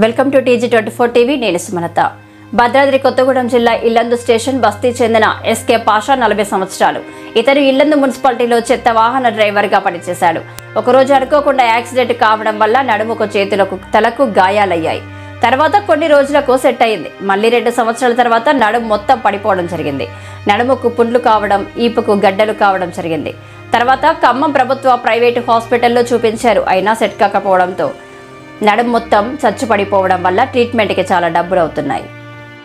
Welcome to TG24 TV. నేను సుమలత. భద్రాద్రి కొత్తగూడెం జిల్లా Yellandu station బస్తీ చెందిన ఎస్కే పాషా 40 సంవత్సరాలు. ఇతను ఇల్లందు మున్సిపాలిటీలో చెత్త వాహన డ్రైవర్గా పనిచేశాడు. ఒకరోజు అనుకోకుండా యాక్సిడెంట్ కావడం వల్ల నడుముకు, చేతులకు, తలకు గాయాలయ్యాయి. తర్వాత కొన్ని రోజులకు సెట్ అయింది. మళ్ళీ 2 సంవత్సరాల తర్వాత నడుము మొత్తం పడిపోవడం జరిగింది. నడుముకు పుండ్లు కావడం, ఈపుకు గడ్డలు కావడం జరిగింది. తర్వాత ఖమ్మం ప్రభుత్వ ప్రైవేటు హాస్పిటల్లో చూపించారు. అయినా సెట్ కాకపోవడంతో నడుము మొత్తం చచ్చుపడిపోవడం వల్ల ట్రీట్మెంట్కి చాలా డబ్బులు అవుతున్నాయి.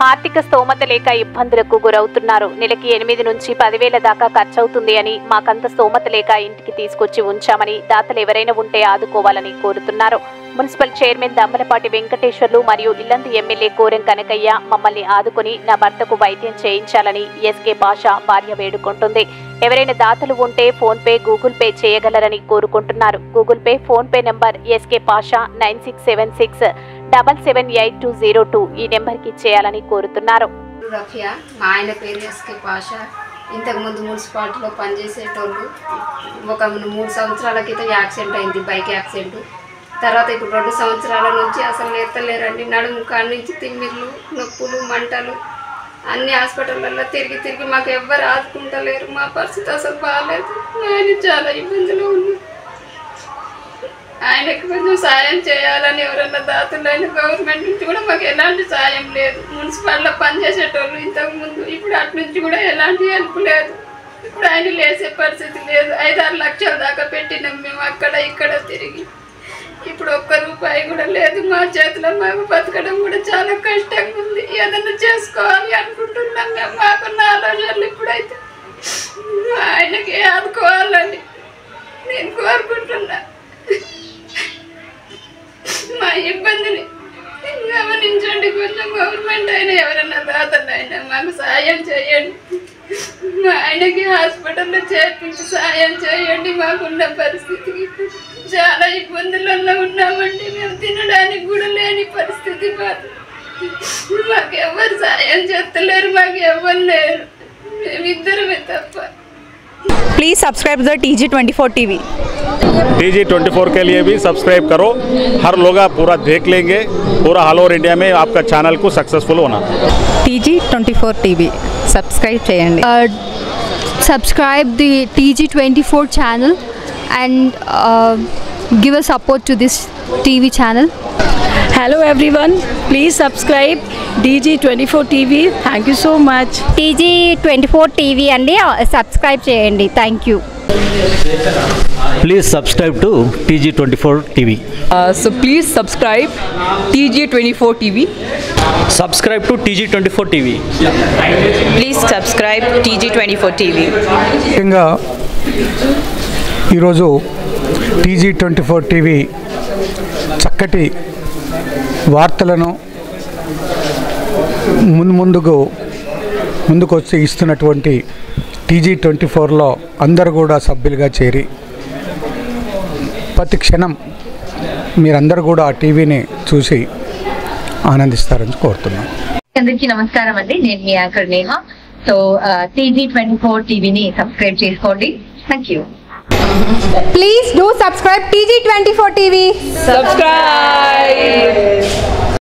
ఆర్థిక స్తోమత లేక ఇబ్బందులకు గురవుతున్నారు. నెలకి 8 నుంచి 10,000 దాకా ఖర్చవుతుంది అని, మాకంత స్తోమత లేక ఇంటికి తీసుకొచ్చి ఉంచామని, దాతలు ఎవరైనా ఉంటే ఆదుకోవాలని కోరుతున్నారు. మున్సిపల్ చైర్మన్ దమ్మలపాటి వెంకటేశ్వర్లు మరియు ఇల్లందు ఎమ్మెల్యే కోరం కనకయ్య మమ్మల్ని ఆదుకుని నా భర్తకు వైద్యం చేయించాలని ఎస్కే పాషా భార్య వేడుకుంటుంది. ఎవరైనా దాతలు ఉంటే ఫోన్ పే, గూగుల్ పే చేయగలరని కోరుకుంటున్నారు. Google Pay, PhonePe number SK Pasha 9676778202 ఈ నెంబర్కి చేయాలని కోరుతున్నారు. రఫియా, మా ఆయన పేరు ఎస్కే పాషా. ఇంతకుముందు మున్సిపాలిటీలో పనిచేసేటోళ్ళు. ఒక 3 సంవత్సరాల క్రితం యాక్సిడెంట్ అయింది, బైక్ యాక్సిడెంట్. తర్వాత ఇప్పుడు 2 సంవత్సరాల నుంచి అసలు ఎత్తలేరండి. నడుము కాడి నుంచి తిమ్మిర్లు, నొప్పులు, మంటలు, అన్ని హాస్పిటళ్ళల్లో తిరిగి మాకు ఎవ్వరు ఆదుకుంటలేరు. మా పరిస్థితి అసలు బాగాలేదు. ఆయన చాలా ఇబ్బందులు ఉంది. ఆయనకు కొంచెం సాయం చేయాలని ఎవరన్నా దాతలు, ఆయన గవర్నమెంట్ నుంచి కూడా మాకు ఎలాంటి సాయం లేదు. మున్సిపాలిటీలో పనిచేసేటోళ్ళు ఇంతకుముందు, ఇప్పుడు అటు నుంచి కూడా ఎలాంటి హెల్ప్ లేదు. ఇప్పుడు ఆయన లేసే పరిస్థితి లేదు. 5-6 లక్షల దాకా పెట్టినాం మేము అక్కడ ఇక్కడ తిరిగి. ఇప్పుడు 1 రూపాయి కూడా లేదు మా చేతిలో. మాకు బతకడం కూడా చాలా కష్టంగా ఉంది. ఏదన్నా చేసుకోవాలి అనుకుంటున్నాం మేము. మాకున్న ఆలోచనలు ఇప్పుడైతే ఆయనకి ఆదుకోవాలని నేను కోరుకుంటున్నా. మా ఇబ్బందిని గమనించండి. కొంచెం గవర్నమెంట్ అయినా ఎవరన్నా దాతలు అయినా మాకు సాయం చేయండి. మా ఆయనకి హాస్పిటల్లో చేర్పించి సాయం చేయండి. మాకున్న పరిస్థితికి చాలా ఇబ్బందులలో ఉన్నామండి. మేము తినడానికి కూడా లేని పరిస్థితి. మాకు ఎవరు సాయం చేస్తలేరు, మాకు ఎవరు లేరు, మేమిద్దరమే తప్ప. Please subscribe the TG24 TV. TG24 के लिए भी सब्सक्राइब करो. हर लोग पूरा देख लेंगे. पूरा ऑल ओवर इंडिया में आपका चैनल को सक्सेसफुल होना. TG24 टीवी सब्सक्राइब చేయండి. Subscribe the TG24 channel and give a support to this TV channel. Hello everyone, please subscribe TG24 TV. Thank you so much. TG24 TV అండి, subscribe చేయండి. Thank you. Please subscribe to TG24 TV. So please subscribe TG24 TV. Subscribe to TG24 TV. Please subscribe TG24 TV. ముఖ్యంగా ఈరోజు TG24 TV చక్కటి వార్తలను ముందుకు వచ్చి ఇస్తున్నటువంటి TG24లో అందరూ కూడా సభ్యులుగా చేరి ప్రతి క్షణం మీరందరూ కూడా ఆ టీవీని చూసి ఆనందిస్తారని కోరుతున్నాను. అందరికీ నమస్కారం అండి, నేను మీ యాంకర్ నేహ. సో TG24 టీవీని సబ్స్క్రైబ్ చేసుకోండి. Thank you. Please do subscribe TG24 TV. Subscribe.